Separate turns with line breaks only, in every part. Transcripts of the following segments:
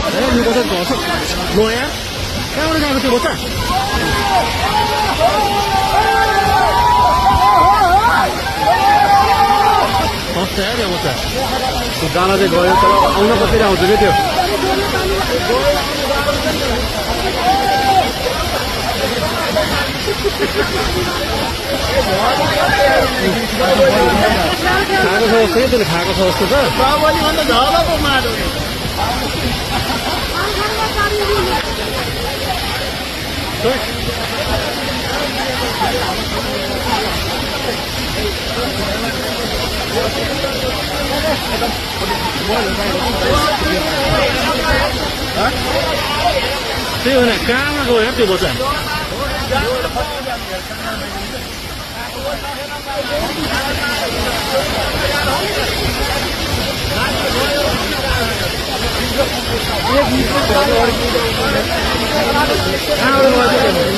यो बच्चा घट्छ लो यार कहाँबाट गएको त्यो बच्चा फस्छ यार यो बच्चा त्यो गाना चाहिँ गयो तर आउन कति आउँछ क्या त्यो खाएको छ जस्तो त्यसले खाएको छ जस्तो त त्यही होइन कहाँमा गयो यार त्यो बच्चा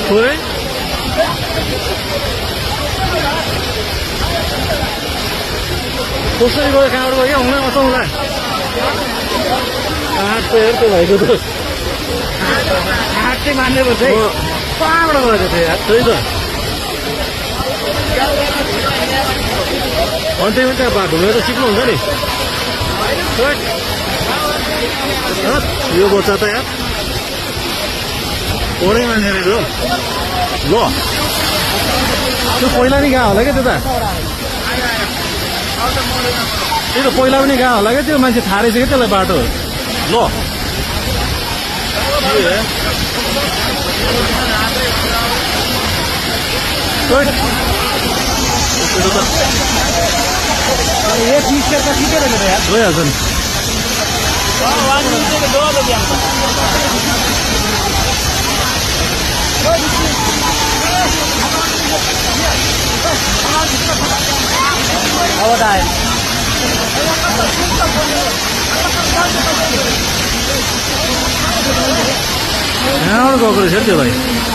खोइ कसरी गयो कहाँबाट गयो क्या हुँदै मचाउँलाई आँट त हेर त्यो भाइको त आँट चाहिँ मान्ने पर्छ है कहाँबाट गयो त्यो यार त्यही त अनि त्यही पनि त्यहाँ ढुङ्गा त सिक्नुहुन्छ नि यो बच्चा त यार ओरै मान्छे रहेछ ल त्यो पहिला नि गएको होला क्या त्यो त त्यही त पहिला पनि गएको होला क्या त्यो मान्छे थाहा रहेछ क्या त्यसलाई बाटो ल एक मिक्सर त ठिकै रहेछ यार गइहाल्छ नि अब त आयो कहाँबाट गएको रहेछ त्यो भाइ